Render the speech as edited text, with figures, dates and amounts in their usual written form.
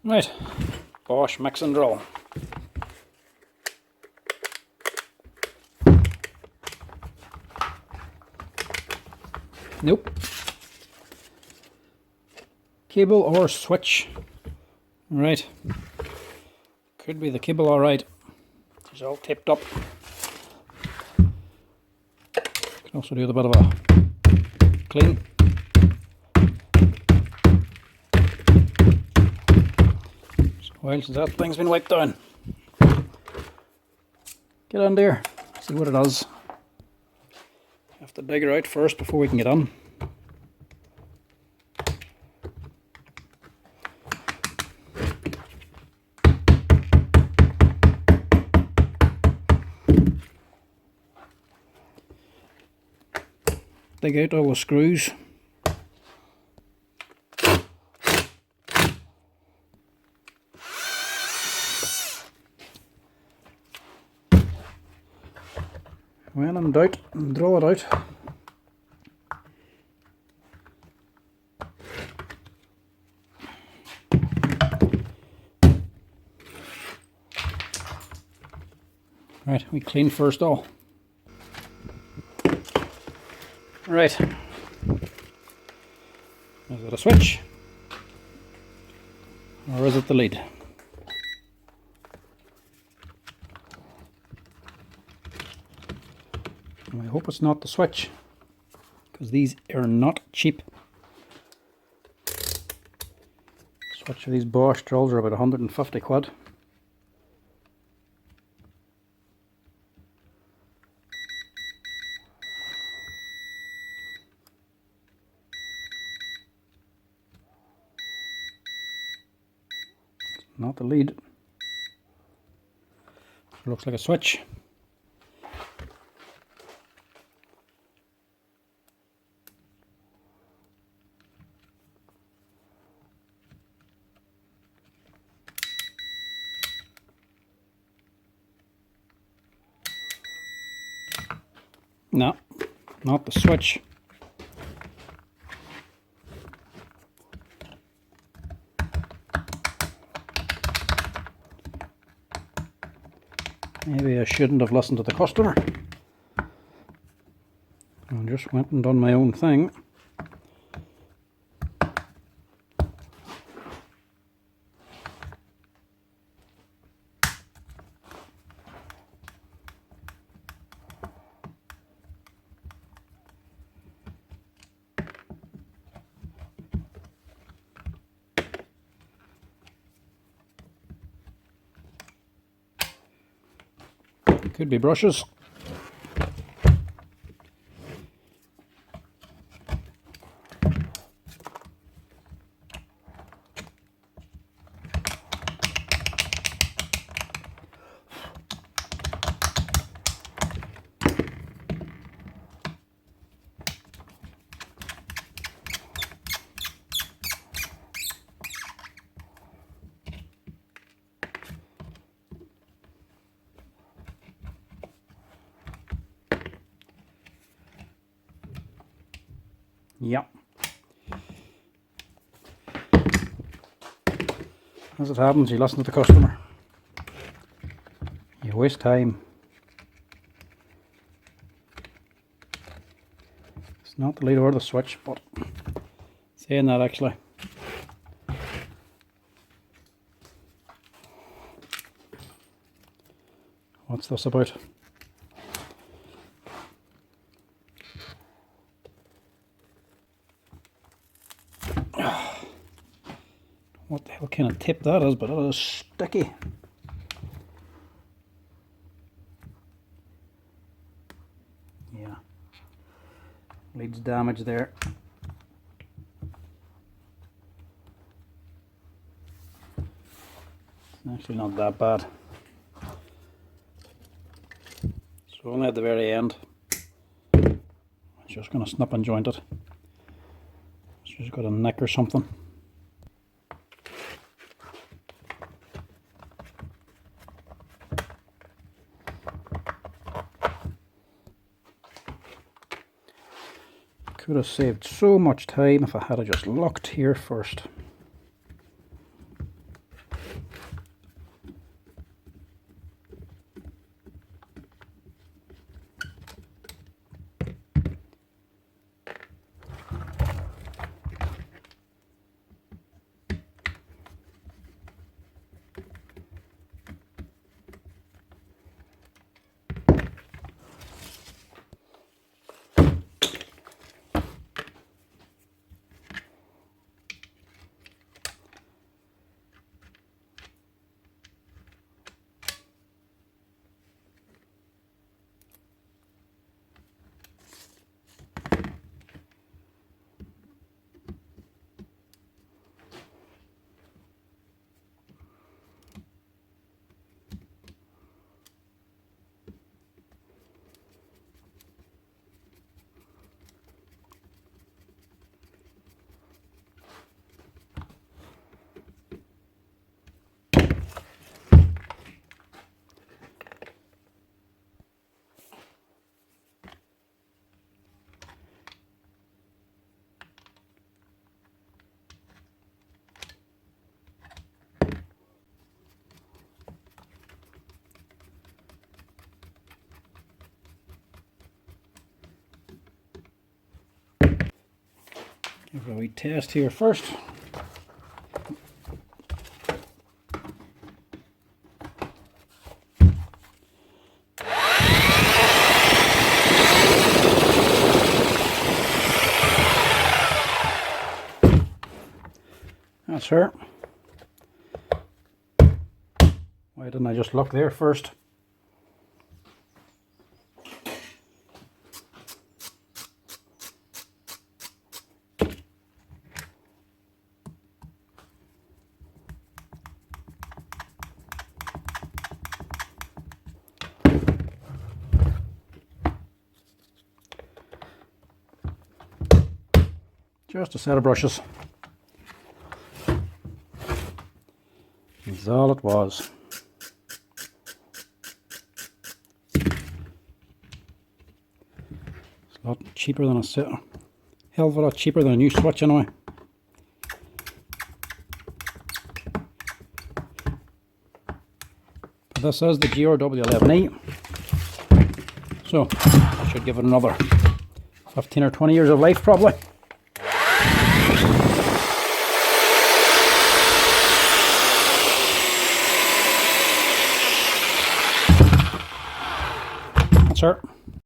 Right, Bosch mix and drill. Nope. Cable or switch. Right. Could be the cable alright. It's all taped up. Can also do a bit of a clean. It's a while since that thing's been wiped down. Get on there, see what it does. Have to dig her out first before we can get on. Dig out all the screws. When in doubt, draw it out. Right, we clean first all. Right. Is it a switch? Or is it the lead? I hope it's not the switch, because these are not cheap. Switch of these Bosch drills are about 150 quid. Not the lead. It looks like a switch. No, not the switch. Maybe I shouldn't have listened to the customer. I just went and done my own thing. Could be brushes. Yep. As it happens, you listen to the customer. You waste time. It's not the lead or the switch, but saying that actually. What's this about? What the hell kind of tip that is, but it is sticky. Yeah. Leads damage there. It's actually not that bad. So only at the very end. I'm just going to snip and joint it. It's just got a nick or something. Could have saved so much time if I had just looked here first. a wee test here first. That's her. Why didn't I just look there first? Just a set of brushes. That's all it was. It's a lot cheaper than a set. Hell of a lot cheaper than a new switch anyway. But this is the GRW11E. So I should give it another 15 or 20 years of life probably. That's her.